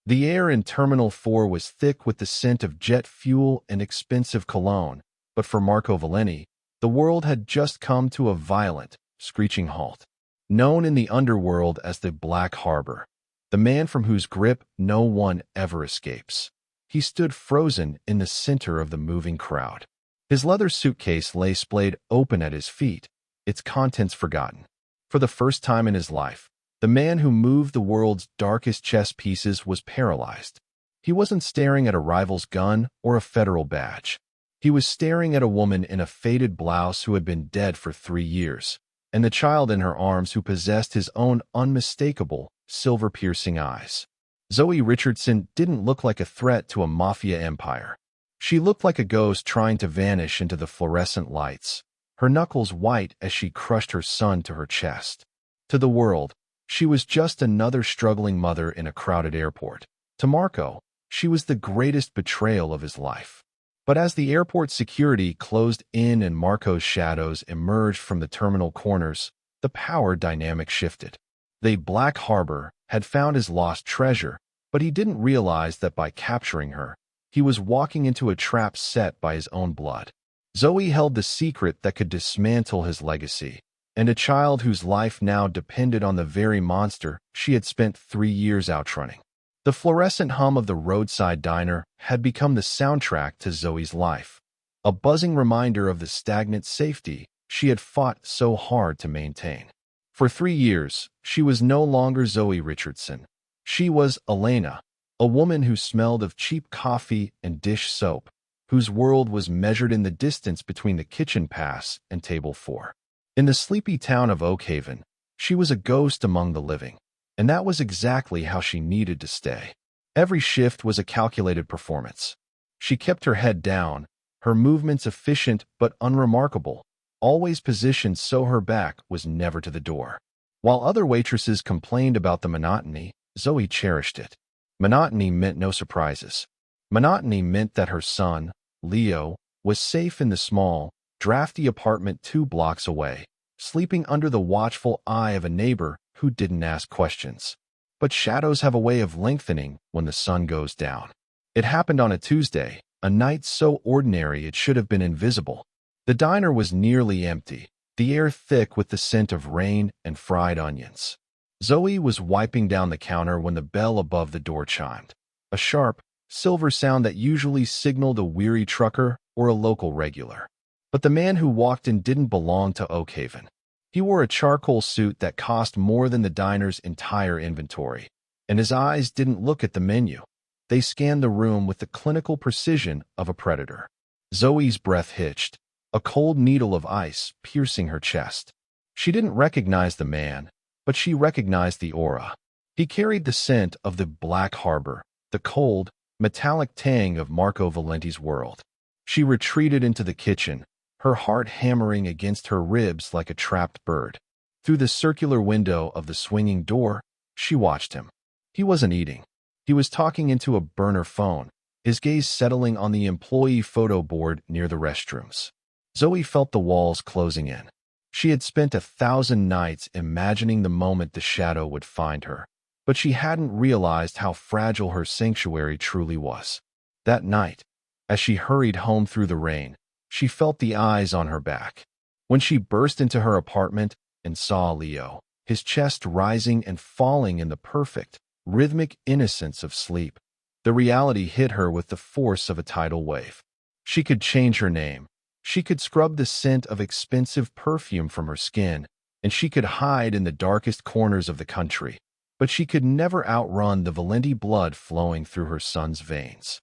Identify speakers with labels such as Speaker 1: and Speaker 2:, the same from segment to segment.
Speaker 1: The air in Terminal 4 was thick with the scent of jet fuel and expensive cologne, but for Marco Valenti, the world had just come to a violent, screeching halt. Known in the underworld as the Black Harbor, the man from whose grip no one ever escapes. He stood frozen in the center of the moving crowd. His leather suitcase lay splayed open at his feet, its contents forgotten. For the first time in his life, the man who moved the world's darkest chess pieces was paralyzed. He wasn't staring at a rival's gun or a federal badge. He was staring at a woman in a faded blouse who had been dead for 3 years, and the child in her arms who possessed his own unmistakable, silver-piercing eyes. Zoe Richardson didn't look like a threat to a mafia empire. She looked like a ghost trying to vanish into the fluorescent lights, her knuckles white as she crushed her son to her chest. To the world, she was just another struggling mother in a crowded airport. To Marco, she was the greatest betrayal of his life. But as the airport security closed in and Marco's shadows emerged from the terminal corners, the power dynamic shifted. The Black Harbor had found his lost treasure, but he didn't realize that by capturing her, he was walking into a trap set by his own blood. Zoe held the secret that could dismantle his legacy, and a child whose life now depended on the very monster she had spent 3 years outrunning. The fluorescent hum of the roadside diner had become the soundtrack to Zoe's life, a buzzing reminder of the stagnant safety she had fought so hard to maintain. For 3 years, she was no longer Zoe Richardson. She was Elena, a woman who smelled of cheap coffee and dish soap, whose world was measured in the distance between the kitchen pass and table 4. In the sleepy town of Oakhaven, she was a ghost among the living, and that was exactly how she needed to stay. Every shift was a calculated performance. She kept her head down, her movements efficient but unremarkable, always positioned so her back was never to the door. While other waitresses complained about the monotony, Zoe cherished it. Monotony meant no surprises. Monotony meant that her son, Leo, was safe in the small, drafty apartment 2 blocks away, sleeping under the watchful eye of a neighbor who didn't ask questions. But shadows have a way of lengthening when the sun goes down. It happened on a Tuesday, a night so ordinary it should have been invisible. The diner was nearly empty, the air thick with the scent of rain and fried onions. Zoe was wiping down the counter when the bell above the door chimed, a sharp, silver sound that usually signaled a weary trucker or a local regular. But the man who walked in didn't belong to Oakhaven. He wore a charcoal suit that cost more than the diner's entire inventory, and his eyes didn't look at the menu. They scanned the room with the clinical precision of a predator. Zoe's breath hitched, a cold needle of ice piercing her chest. She didn't recognize the man, but she recognized the aura. He carried the scent of the Black Harbor, the cold, metallic tang of Marco Valenti's world. She retreated into the kitchen, her heart hammering against her ribs like a trapped bird. Through the circular window of the swinging door, she watched him. He wasn't eating. He was talking into a burner phone, his gaze settling on the employee photo board near the restrooms. Zoe felt the walls closing in. She had spent 1,000 nights imagining the moment the shadow would find her, but she hadn't realized how fragile her sanctuary truly was. That night, as she hurried home through the rain, she felt the eyes on her back. When she burst into her apartment and saw Leo, his chest rising and falling in the perfect, rhythmic innocence of sleep, the reality hit her with the force of a tidal wave. She could change her name. She could scrub the scent of expensive perfume from her skin, and she could hide in the darkest corners of the country, but she could never outrun the Valenti blood flowing through her son's veins.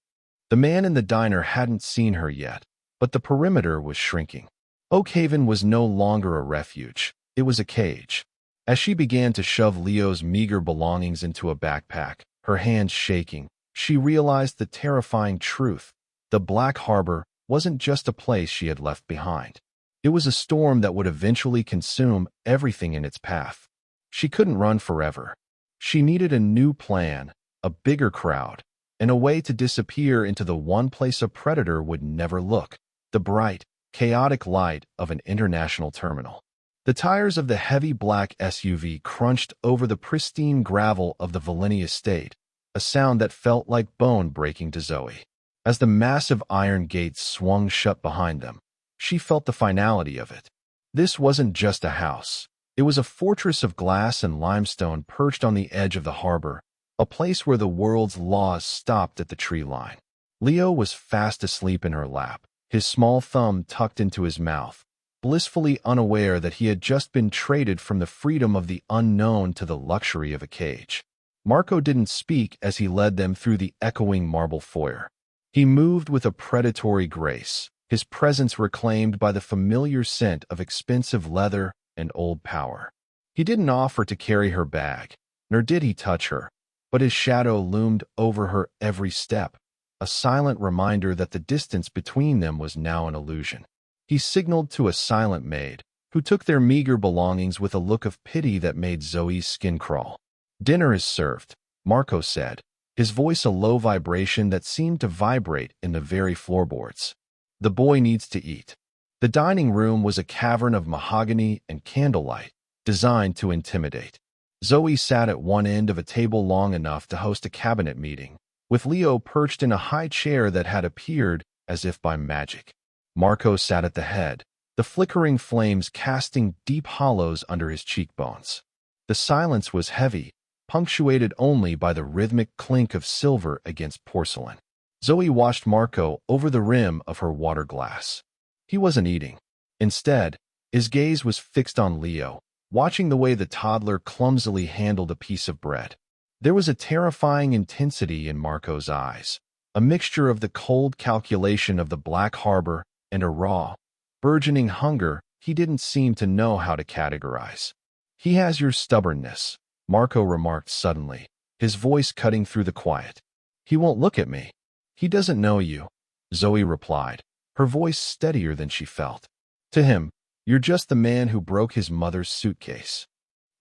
Speaker 1: The man in the diner hadn't seen her yet, but the perimeter was shrinking. Oakhaven was no longer a refuge. It was a cage. As she began to shove Leo's meager belongings into a backpack, her hands shaking, she realized the terrifying truth. The Black Harbor wasn't just a place she had left behind. It was a storm that would eventually consume everything in its path. She couldn't run forever. She needed a new plan, a bigger crowd, and a way to disappear into the one place a predator would never look, the bright, chaotic light of an international terminal. The tires of the heavy black SUV crunched over the pristine gravel of the Valenti estate, a sound that felt like bone breaking to Zoe. As the massive iron gates swung shut behind them, she felt the finality of it. This wasn't just a house. It was a fortress of glass and limestone perched on the edge of the harbor, a place where the world's laws stopped at the tree line. Leo was fast asleep in her lap, his small thumb tucked into his mouth, blissfully unaware that he had just been traded from the freedom of the unknown to the luxury of a cage. Marco didn't speak as he led them through the echoing marble foyer. He moved with a predatory grace, his presence reclaimed by the familiar scent of expensive leather and old power. He didn't offer to carry her bag, nor did he touch her, but his shadow loomed over her every step, a silent reminder that the distance between them was now an illusion. He signaled to a silent maid, who took their meager belongings with a look of pity that made Zoe's skin crawl. "Dinner is served," Marco said, his voice a low vibration that seemed to vibrate in the very floorboards. "The boy needs to eat." The dining room was a cavern of mahogany and candlelight, designed to intimidate. Zoe sat at one end of a table long enough to host a cabinet meeting, with Leo perched in a high chair that had appeared as if by magic. Marco sat at the head, the flickering flames casting deep hollows under his cheekbones. The silence was heavy, punctuated only by the rhythmic clink of silver against porcelain. Zoe watched Marco over the rim of her water glass. He wasn't eating. Instead, his gaze was fixed on Leo, watching the way the toddler clumsily handled a piece of bread. There was a terrifying intensity in Marco's eyes, a mixture of the cold calculation of the Black Harbor and a raw, burgeoning hunger he didn't seem to know how to categorize. "He has your stubbornness," Marco remarked suddenly, his voice cutting through the quiet. "He won't look at me." "He doesn't know you," Zoe replied, her voice steadier than she felt. "To him, you're just the man who broke his mother's suitcase."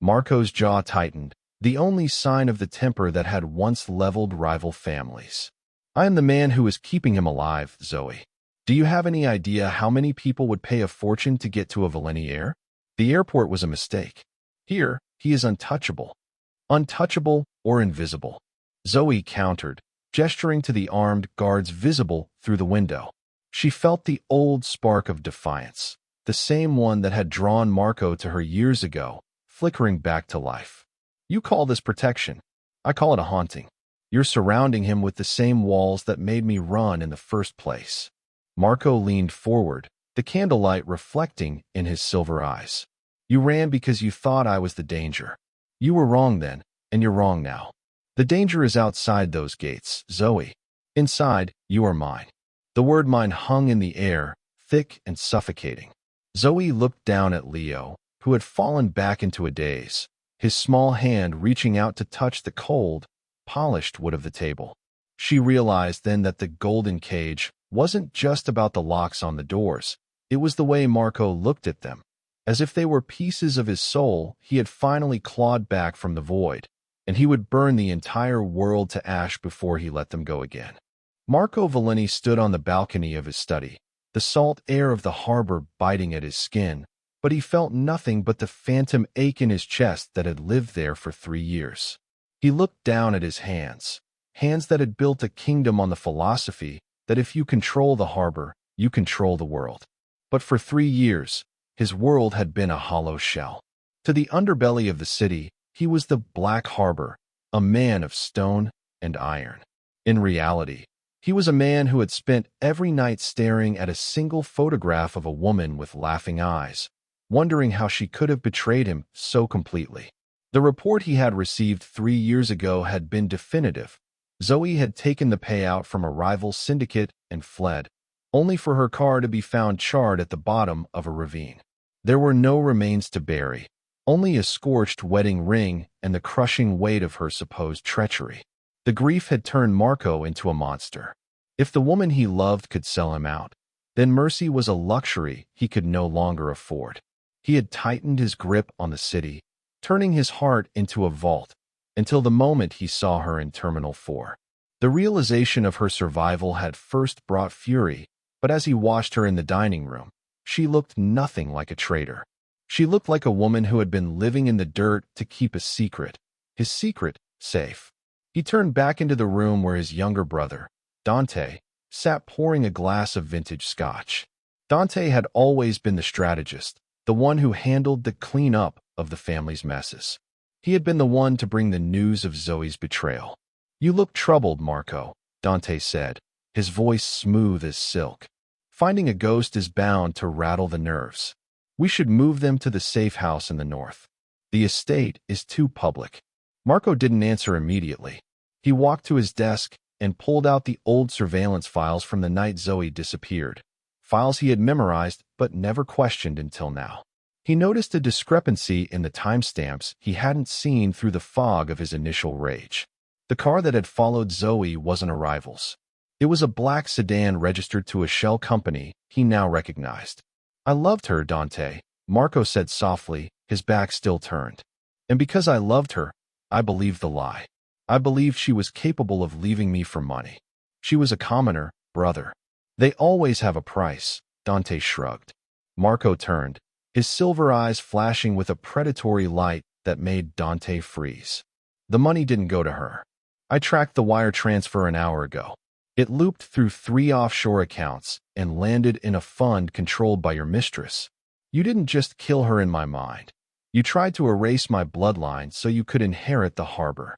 Speaker 1: Marco's jaw tightened, the only sign of the temper that had once leveled rival families. "I am the man who is keeping him alive, Zoe. Do you have any idea how many people would pay a fortune to get to a Valenti air? The airport was a mistake. Here, he is untouchable. Untouchable or invisible." Zoe countered, gesturing to the armed guards visible through the window. She felt the old spark of defiance, the same one that had drawn Marco to her years ago, flickering back to life. "You call this protection. I call it a haunting. You're surrounding him with the same walls that made me run in the first place." Marco leaned forward, the candlelight reflecting in his silver eyes. "You ran because you thought I was the danger. You were wrong then, and you're wrong now. The danger is outside those gates, Zoe. Inside, you are mine." The word mine hung in the air, thick and suffocating. Zoe looked down at Leo, who had fallen back into a daze, his small hand reaching out to touch the cold, polished wood of the table. She realized then that the golden cage wasn't just about the locks on the doors. It was the way Marco looked at them, as if they were pieces of his soul he had finally clawed back from the void, and he would burn the entire world to ash before he let them go again. Marco Valenti stood on the balcony of his study, the salt air of the harbor biting at his skin, but he felt nothing but the phantom ache in his chest that had lived there for 3 years. He looked down at his hands, hands that had built a kingdom on the philosophy that if you control the harbor, you control the world. But for 3 years, his world had been a hollow shell. To the underbelly of the city, he was the Black Harbor, a man of stone and iron. In reality, he was a man who had spent every night staring at a single photograph of a woman with laughing eyes, wondering how she could have betrayed him so completely. The report he had received 3 years ago had been definitive. Zoe had taken the payout from a rival syndicate and fled, only for her car to be found charred at the bottom of a ravine. There were no remains to bury, only a scorched wedding ring and the crushing weight of her supposed treachery. The grief had turned Marco into a monster. If the woman he loved could sell him out, then mercy was a luxury he could no longer afford. He had tightened his grip on the city, turning his heart into a vault, until the moment he saw her in Terminal 4. The realization of her survival had first brought fury, but as he watched her in the dining room, she looked nothing like a traitor. She looked like a woman who had been living in the dirt to keep a secret, his secret safe. He turned back into the room where his younger brother, Dante, sat pouring a glass of vintage scotch. Dante had always been the strategist, the one who handled the cleanup of the family's messes. He had been the one to bring the news of Zoe's betrayal. "You look troubled, Marco," Dante said, his voice smooth as silk. "Finding a ghost is bound to rattle the nerves. We should move them to the safe house in the north. The estate is too public." Marco didn't answer immediately. He walked to his desk and pulled out the old surveillance files from the night Zoe disappeared, files he had memorized but never questioned until now. He noticed a discrepancy in the timestamps he hadn't seen through the fog of his initial rage. The car that had followed Zoe wasn't a rival's. It was a black sedan registered to a shell company he now recognized. "I loved her, Dante," Marco said softly, his back still turned. "And because I loved her, I believed the lie. I believed she was capable of leaving me for money. She was a commoner, brother. They always have a price," Dante shrugged. Marco turned, his silver eyes flashing with a predatory light that made Dante freeze. "The money didn't go to her. I tracked the wire transfer an hour ago. It looped through 3 offshore accounts and landed in a fund controlled by your mistress. You didn't just kill her in my mind. You tried to erase my bloodline so you could inherit the harbor."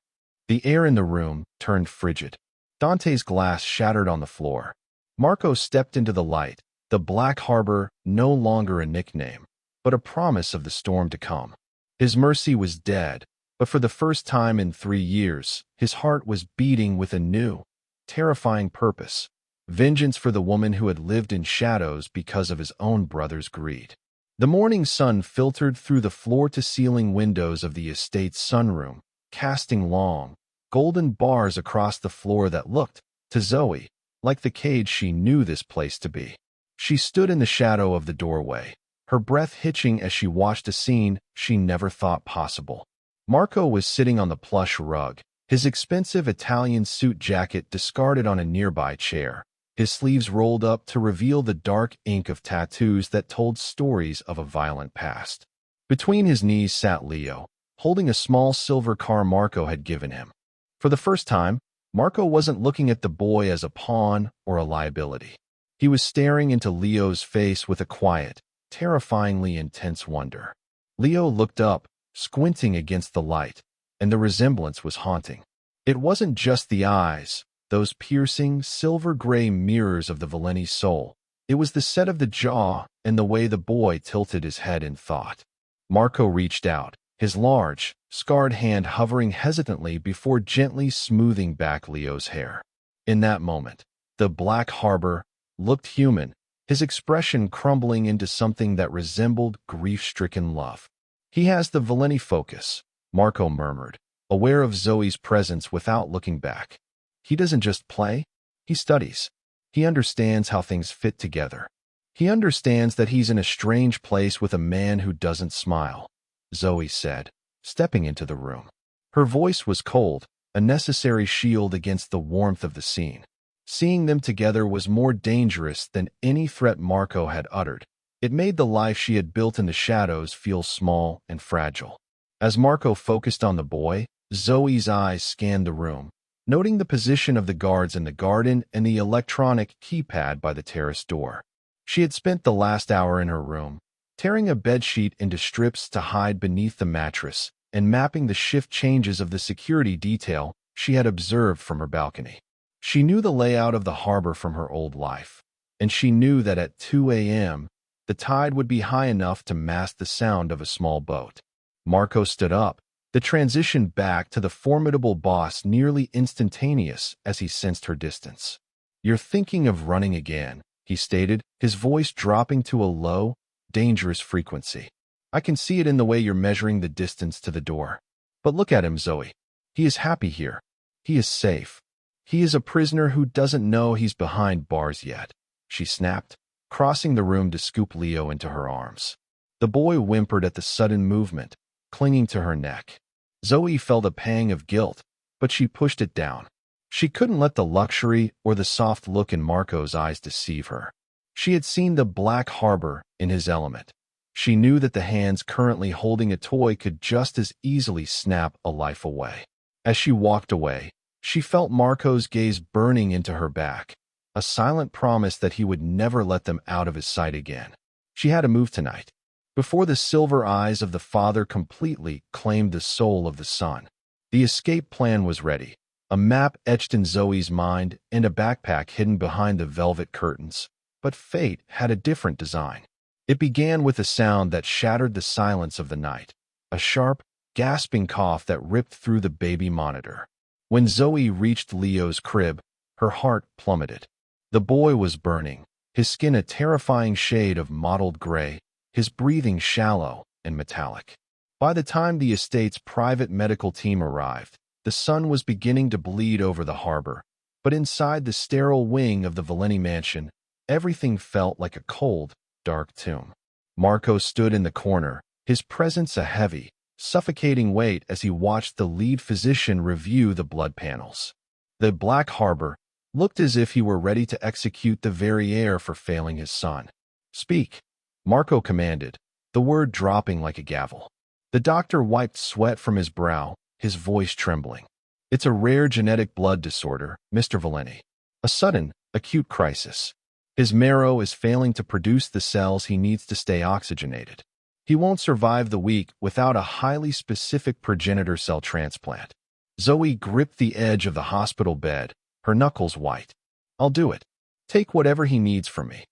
Speaker 1: The air in the room turned frigid. Dante's glass shattered on the floor. Marco stepped into the light, the Black Harbor no longer a nickname, but a promise of the storm to come. His mercy was dead, but for the first time in 3 years, his heart was beating with a new, terrifying purpose: vengeance for the woman who had lived in shadows because of his own brother's greed. The morning sun filtered through the floor-to-ceiling windows of the estate's sunroom, casting long, golden bars across the floor that looked, to Zoe, like the cage she knew this place to be. She stood in the shadow of the doorway, her breath hitching as she watched a scene she never thought possible. Marco was sitting on the plush rug, his expensive Italian suit jacket discarded on a nearby chair, his sleeves rolled up to reveal the dark ink of tattoos that told stories of a violent past. Between his knees sat Leo, holding a small silver car Marco had given him. For the first time, Marco wasn't looking at the boy as a pawn or a liability. He was staring into Leo's face with a quiet, terrifyingly intense wonder. Leo looked up, squinting against the light, and the resemblance was haunting. It wasn't just the eyes, those piercing, silver-gray mirrors of the Valenti soul. It was the set of the jaw and the way the boy tilted his head in thought. Marco reached out, his large, scarred hand hovering hesitantly before gently smoothing back Leo's hair. In that moment, the Black Harbor looked human, his expression crumbling into something that resembled grief-stricken love. "He has the Valenti focus," Marco murmured, aware of Zoe's presence without looking back. "He doesn't just play, he studies. He understands how things fit together. He understands that he's in a strange place with a man who doesn't smile," Zoe said, stepping into the room. Her voice was cold, a necessary shield against the warmth of the scene. Seeing them together was more dangerous than any threat Marco had uttered. It made the life she had built in the shadows feel small and fragile. As Marco focused on the boy, Zoe's eyes scanned the room, noting the position of the guards in the garden and the electronic keypad by the terrace door. She had spent the last hour in her room, tearing a bedsheet into strips to hide beneath the mattress and mapping the shift changes of the security detail she had observed from her balcony. She knew the layout of the harbor from her old life, and she knew that at 2 a.m., the tide would be high enough to mask the sound of a small boat. Marco stood up, the transition back to the formidable boss nearly instantaneous as he sensed her distance. "You're thinking of running again," he stated, his voice dropping to a low, dangerous frequency. "I can see it in the way you're measuring the distance to the door. But look at him, Zoe. He is happy here. He is safe. He is a prisoner who doesn't know he's behind bars yet," she snapped, crossing the room to scoop Leo into her arms. The boy whimpered at the sudden movement, clinging to her neck. Zoe felt a pang of guilt, but she pushed it down. She couldn't let the luxury or the soft look in Marco's eyes deceive her. She had seen the Black Harbor in his element. She knew that the hands currently holding a toy could just as easily snap a life away. As she walked away, She felt Marco's gaze burning into her back, a silent promise that he would never let them out of his sight again. She had to move tonight, before the silver eyes of the father completely claimed the soul of the son. The escape plan was ready, a map etched in Zoe's mind and a backpack hidden behind the velvet curtains. But fate had a different design. It began with a sound that shattered the silence of the night, a sharp, gasping cough that ripped through the baby monitor. When Zoe reached Leo's crib, her heart plummeted. The boy was burning, his skin a terrifying shade of mottled gray, his breathing shallow and metallic. By the time the estate's private medical team arrived, the sun was beginning to bleed over the harbor, but inside the sterile wing of the Valenti mansion, everything felt like a cold, dark tomb. Marco stood in the corner, his presence a heavy, suffocating weight as he watched the lead physician review the blood panels. The Black Harbor looked as if he were ready to execute the Verrier for failing his son. "Speak," Marco commanded, the word dropping like a gavel. The doctor wiped sweat from his brow, his voice trembling. "It's a rare genetic blood disorder, Mr. Valenti. A sudden, acute crisis. His marrow is failing to produce the cells he needs to stay oxygenated. He won't survive the week without a highly specific progenitor cell transplant." Zoe gripped the edge of the hospital bed, her knuckles white. "I'll do it. Take whatever he needs from me."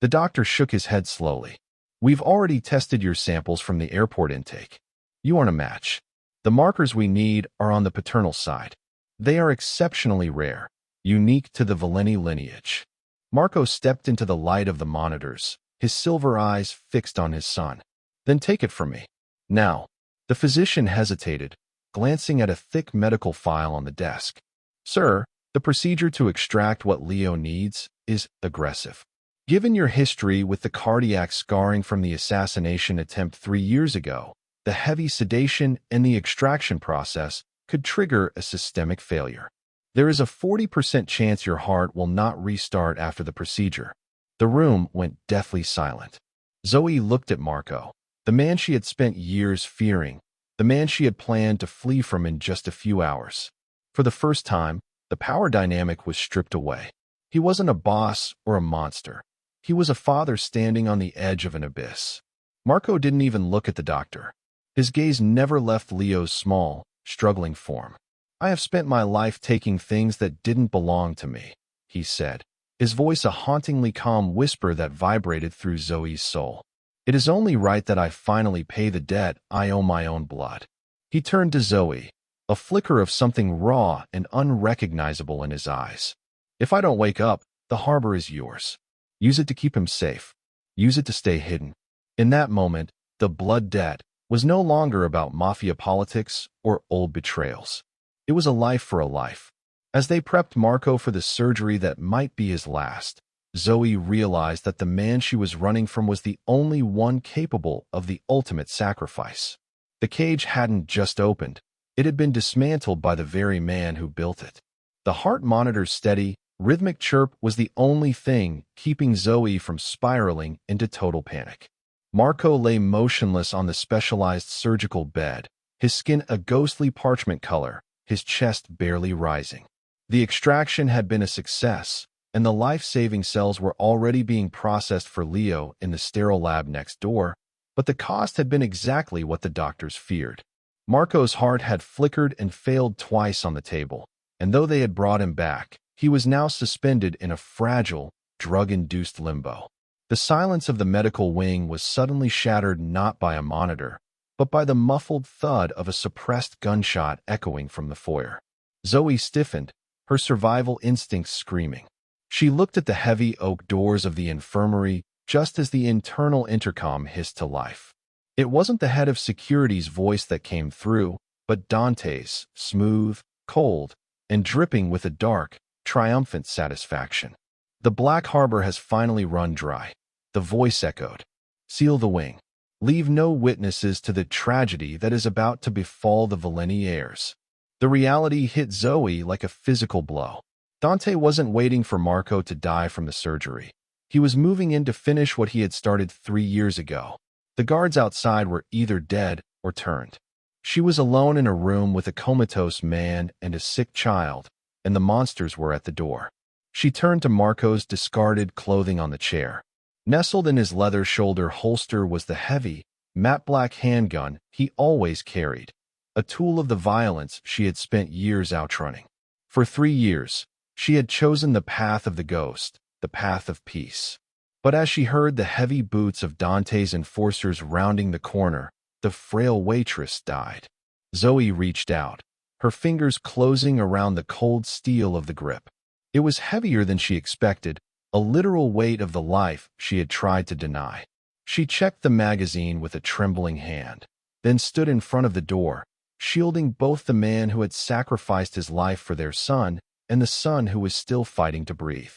Speaker 1: The doctor shook his head slowly. "We've already tested your samples from the airport intake. You aren't a match. The markers we need are on the paternal side. They are exceptionally rare, unique to the Valenti lineage." Marco stepped into the light of the monitors, his silver eyes fixed on his son. "Then take it from me. Now." The physician hesitated, glancing at a thick medical file on the desk. "Sir, the procedure to extract what Leo needs is aggressive. Given your history with the cardiac scarring from the assassination attempt 3 years ago, the heavy sedation and the extraction process could trigger a systemic failure. There is a 40% chance your heart will not restart after the procedure." The room went deathly silent. Zoe looked at Marco, the man she had spent years fearing, the man she had planned to flee from in just a few hours. For the first time, the power dynamic was stripped away. He wasn't a boss or a monster. He was a father standing on the edge of an abyss. Marco didn't even look at the doctor. His gaze never left Leo's small, struggling form. "I have spent my life taking things that didn't belong to me," he said, his voice a hauntingly calm whisper that vibrated through Zoe's soul. "It is only right that I finally pay the debt I owe my own blood." He turned to Zoe, a flicker of something raw and unrecognizable in his eyes. "If I don't wake up, the harbor is yours. Use it to keep him safe. Use it to stay hidden." In that moment, the blood debt was no longer about mafia politics or old betrayals. It was a life for a life. As they prepped Marco for the surgery that might be his last, Zoe realized that the man she was running from was the only one capable of the ultimate sacrifice. The cage hadn't just opened. It had been dismantled by the very man who built it. The heart monitor's steady, rhythmic chirp was the only thing keeping Zoe from spiraling into total panic. Marco lay motionless on the specialized surgical bed, his skin a ghostly parchment color, his chest barely rising. The extraction had been a success, and the life-saving cells were already being processed for Leo in the sterile lab next door, but the cost had been exactly what the doctors feared. Marco's heart had flickered and failed twice on the table, and though they had brought him back, he was now suspended in a fragile, drug-induced limbo. The silence of the medical wing was suddenly shattered not by a monitor, but by the muffled thud of a suppressed gunshot echoing from the foyer. Zoe stiffened, her survival instincts screaming. She looked at the heavy oak doors of the infirmary just as the internal intercom hissed to life. It wasn't the head of security's voice that came through, but Dante's, smooth, cold, and dripping with a dark, triumphant satisfaction. "The Black Harbor has finally run dry," the voice echoed. "Seal the wing. Leave no witnesses to the tragedy that is about to befall the Valenti heirs." The reality hit Zoe like a physical blow. Dante wasn't waiting for Marco to die from the surgery. He was moving in to finish what he had started 3 years ago. The guards outside were either dead or turned. She was alone in a room with a comatose man and a sick child, and the monsters were at the door. She turned to Marco's discarded clothing on the chair. Nestled in his leather shoulder holster was the heavy, matte black handgun he always carried, a tool of the violence she had spent years outrunning. For 3 years, she had chosen the path of the ghost, the path of peace. But as she heard the heavy boots of Dante's enforcers rounding the corner, the frail waitress died. Zoe reached out, her fingers closing around the cold steel of the grip. It was heavier than she expected, a literal weight of the life she had tried to deny. She checked the magazine with a trembling hand, then stood in front of the door, shielding both the man who had sacrificed his life for their son and the son who was still fighting to breathe.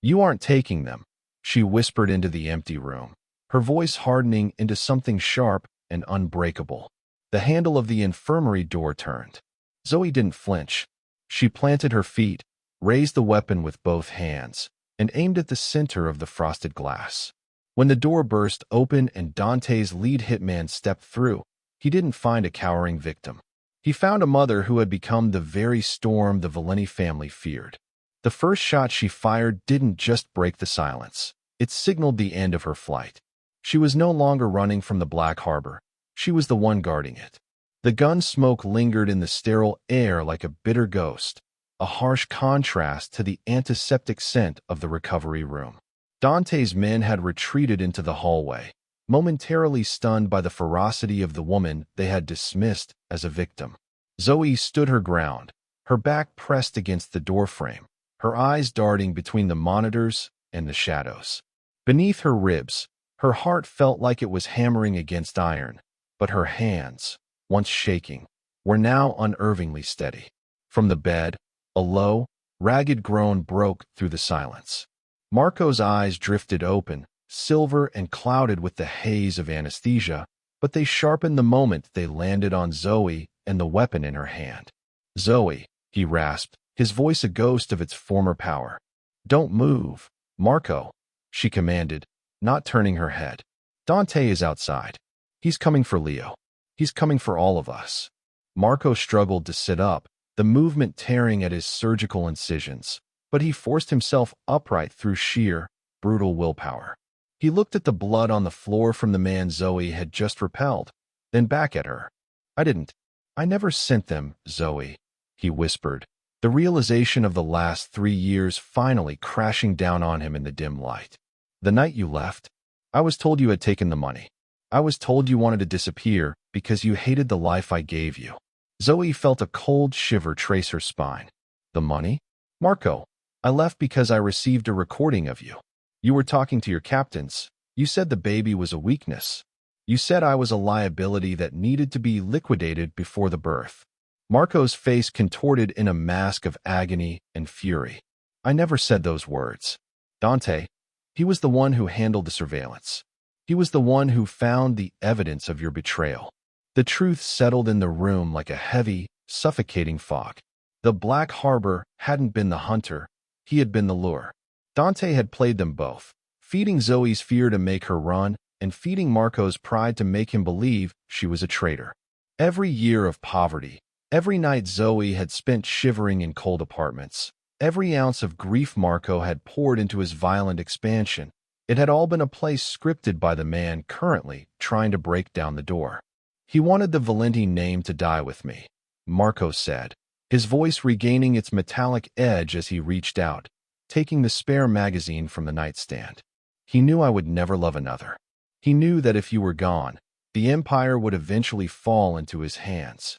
Speaker 1: "You aren't taking them," she whispered into the empty room, her voice hardening into something sharp and unbreakable. The handle of the infirmary door turned. Zoe didn't flinch. She planted her feet, raised the weapon with both hands, and aimed at the center of the frosted glass. When the door burst open and Dante's lead hitman stepped through, he didn't find a cowering victim. He found a mother who had become the very storm the Valenti family feared. The first shot she fired didn't just break the silence. It signaled the end of her flight. She was no longer running from the Black Harbor. She was the one guarding it. The gun smoke lingered in the sterile air like a bitter ghost, a harsh contrast to the antiseptic scent of the recovery room. Dante's men had retreated into the hallway, momentarily stunned by the ferocity of the woman they had dismissed as a victim. Zoe stood her ground, her back pressed against the doorframe, her eyes darting between the monitors and the shadows. Beneath her ribs, her heart felt like it was hammering against iron, but her hands, once shaking, were now unervingly steady. From the bed, a low, ragged groan broke through the silence. Marco's eyes drifted open, silver and clouded with the haze of anesthesia, but they sharpened the moment they landed on Zoe and the weapon in her hand. "Zoe," he rasped, his voice a ghost of its former power. "Don't move, Marco," she commanded, not turning her head. "Dante is outside. He's coming for Leo. He's coming for all of us." Marco struggled to sit up, the movement tearing at his surgical incisions, but he forced himself upright through sheer, brutal willpower. He looked at the blood on the floor from the man Zoe had just repelled, then back at her. I never sent them, Zoe," he whispered, the realization of the last 3 years finally crashing down on him in the dim light. "The night you left, I was told you had taken the money. I was told you wanted to disappear because you hated the life I gave you." Zoe felt a cold shiver trace her spine. "The money? Marco, I left because I received a recording of you. You were talking to your captains. You said the baby was a weakness. You said I was a liability that needed to be liquidated before the birth." Marco's face contorted in a mask of agony and fury. "I never said those words. Dante, he was the one who handled the surveillance. He was the one who found the evidence of your betrayal." The truth settled in the room like a heavy, suffocating fog. The Black Harbor hadn't been the hunter, he had been the lure. Dante had played them both, feeding Zoe's fear to make her run, and feeding Marco's pride to make him believe she was a traitor. Every year of poverty, every night Zoe had spent shivering in cold apartments, every ounce of grief Marco had poured into his violent expansion, it had all been a play scripted by the man currently trying to break down the door. "He wanted the Valenti name to die with me," Marco said, his voice regaining its metallic edge as he reached out, taking the spare magazine from the nightstand. "He knew I would never love another. He knew that if you were gone, the empire would eventually fall into his hands."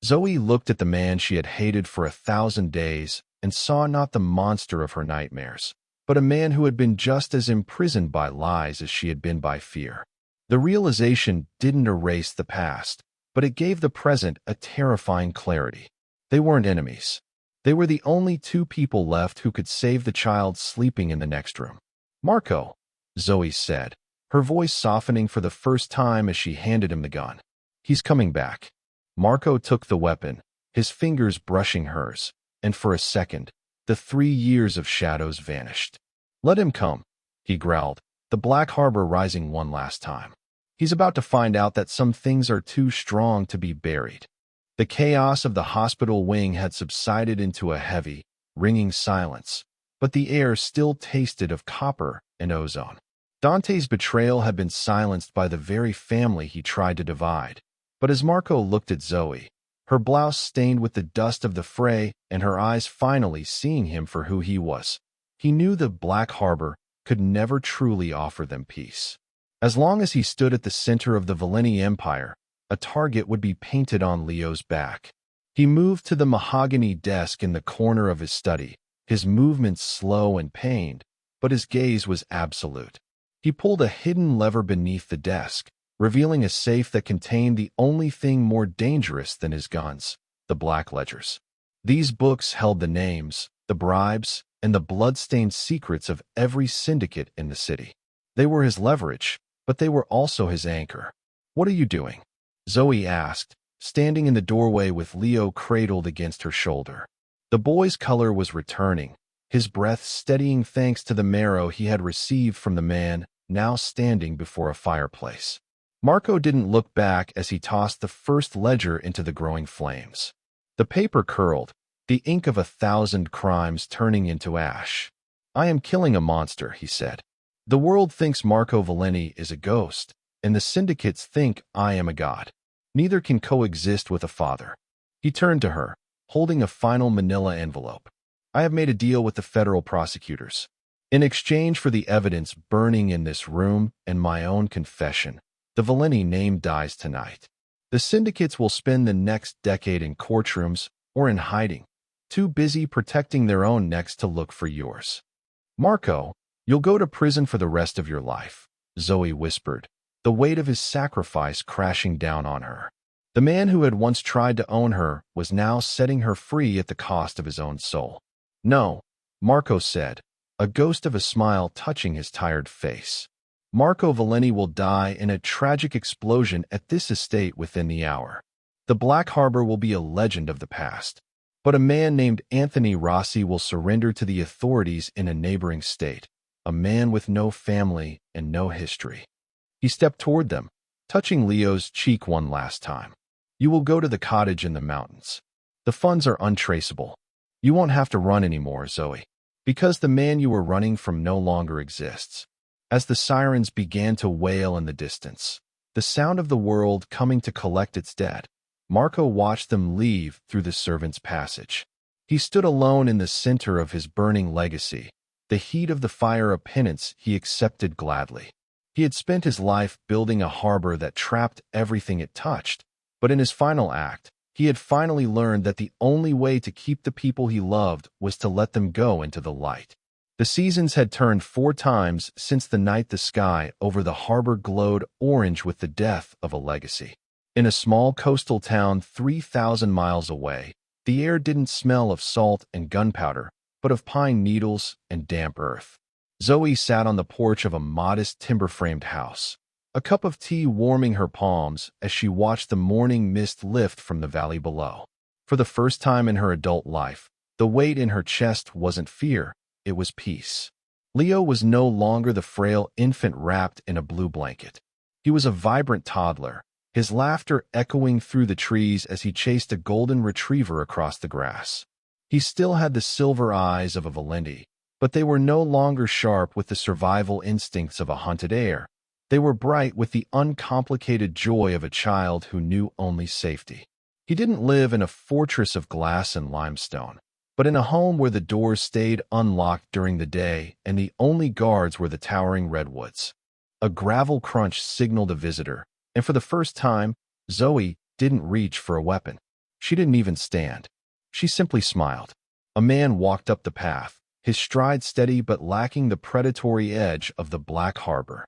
Speaker 1: Zoe looked at the man she had hated for 1,000 days and saw not the monster of her nightmares, but a man who had been just as imprisoned by lies as she had been by fear. The realization didn't erase the past, but it gave the present a terrifying clarity. They weren't enemies. They were the only 2 people left who could save the child sleeping in the next room. "Marco," Zoe said, her voice softening for the first time as she handed him the gun. "He's coming back." Marco took the weapon, his fingers brushing hers, and for a second, the 3 years of shadows vanished. "Let him come," he growled, the Black Harbor rising one last time. "He's about to find out that some things are too strong to be buried." The chaos of the hospital wing had subsided into a heavy, ringing silence, but the air still tasted of copper and ozone. Dante's betrayal had been silenced by the very family he tried to divide. But as Marco looked at Zoe, her blouse stained with the dust of the fray and her eyes finally seeing him for who he was, he knew the Black Harbor could never truly offer them peace. As long as he stood at the center of the Valenti Empire, a target would be painted on Leo's back. He moved to the mahogany desk in the corner of his study, his movements slow and pained, but his gaze was absolute. He pulled a hidden lever beneath the desk, revealing a safe that contained the only thing more dangerous than his guns, the black ledgers. These books held the names, the bribes, and the blood-stained secrets of every syndicate in the city. They were his leverage, but they were also his anchor. "What are you doing?" Zoe asked, standing in the doorway with Leo cradled against her shoulder. The boy's color was returning, his breath steadying thanks to the marrow he had received from the man now standing before a fireplace. Marco didn't look back as he tossed the first ledger into the growing flames. The paper curled, the ink of 1,000 crimes turning into ash. "I am killing a monster," he said. "The world thinks Marco Valenti is a ghost, and the syndicates think I am a god. Neither can coexist with a father." He turned to her, holding a final manila envelope. "I have made a deal with the federal prosecutors. In exchange for the evidence burning in this room and my own confession, the Valenti name dies tonight. The syndicates will spend the next decade in courtrooms or in hiding, too busy protecting their own necks to look for yours. Marco, you'll go to prison for the rest of your life," Zoe whispered, the weight of his sacrifice crashing down on her. The man who had once tried to own her was now setting her free at the cost of his own soul. "No," Marco said, a ghost of a smile touching his tired face. "Marco Valenti will die in a tragic explosion at this estate within the hour. The Black Harbor will be a legend of the past. But a man named Anthony Rossi will surrender to the authorities in a neighboring state, a man with no family and no history." He stepped toward them, touching Leo's cheek one last time. "You will go to the cottage in the mountains. The funds are untraceable. You won't have to run anymore, Zoe, because the man you were running from no longer exists." As the sirens began to wail in the distance, the sound of the world coming to collect its dead, Marco watched them leave through the servants' passage. He stood alone in the center of his burning legacy, the heat of the fire a penance he accepted gladly. He had spent his life building a harbor that trapped everything it touched, but in his final act, he had finally learned that the only way to keep the people he loved was to let them go into the light. The seasons had turned 4 times since the night the sky over the harbor glowed orange with the death of a legacy. In a small coastal town 3,000 miles away, the air didn't smell of salt and gunpowder, but of pine needles and damp earth. Zoe sat on the porch of a modest timber-framed house, a cup of tea warming her palms as she watched the morning mist lift from the valley below. For the first time in her adult life, the weight in her chest wasn't fear, it was peace. Leo was no longer the frail infant wrapped in a blue blanket. He was a vibrant toddler, his laughter echoing through the trees as he chased a golden retriever across the grass. He still had the silver eyes of a Valenti, but they were no longer sharp with the survival instincts of a hunted hare. They were bright with the uncomplicated joy of a child who knew only safety. He didn't live in a fortress of glass and limestone, but in a home where the doors stayed unlocked during the day and the only guards were the towering redwoods. A gravel crunch signaled a visitor, and for the first time, Zoe didn't reach for a weapon. She didn't even stand. She simply smiled. A man walked up the path, his stride steady but lacking the predatory edge of the Black Harbor.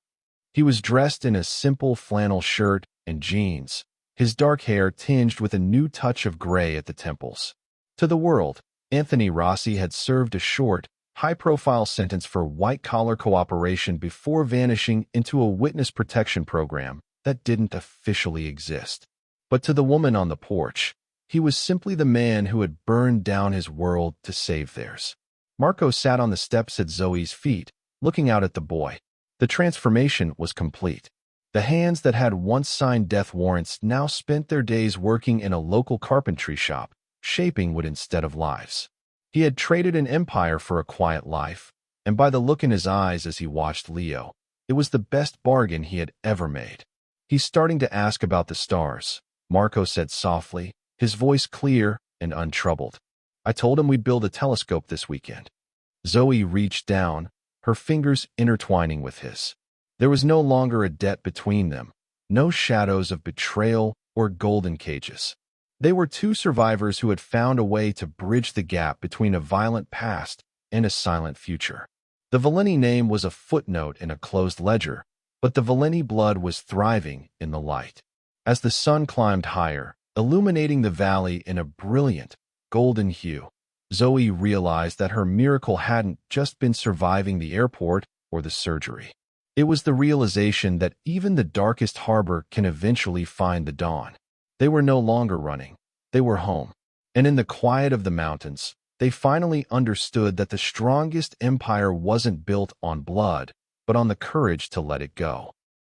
Speaker 1: He was dressed in a simple flannel shirt and jeans, his dark hair tinged with a new touch of gray at the temples. To the world, Anthony Rossi had served a short, high-profile sentence for white-collar cooperation before vanishing into a witness protection program that didn't officially exist. But to the woman on the porch, he was simply the man who had burned down his world to save theirs. Marco sat on the steps at Zoe's feet, looking out at the boy. The transformation was complete. The hands that had once signed death warrants now spent their days working in a local carpentry shop, shaping wood instead of lives. He had traded an empire for a quiet life, and by the look in his eyes as he watched Leo, it was the best bargain he had ever made. "He's starting to ask about the stars," Marco said softly, his voice clear and untroubled. "I told him we'd build a telescope this weekend." Zoe reached down, her fingers intertwining with his. There was no longer a debt between them, no shadows of betrayal or golden cages. They were two survivors who had found a way to bridge the gap between a violent past and a silent future. The Valenti name was a footnote in a closed ledger, but the Valenti blood was thriving in the light. As the sun climbed higher, illuminating the valley in a brilliant, golden hue, Zoe realized that her miracle hadn't just been surviving the airport or the surgery. It was the realization that even the darkest harbor can eventually find the dawn. They were no longer running. They were home. And in the quiet of the mountains, they finally understood that the strongest empire wasn't built on blood, but on the courage to let it go.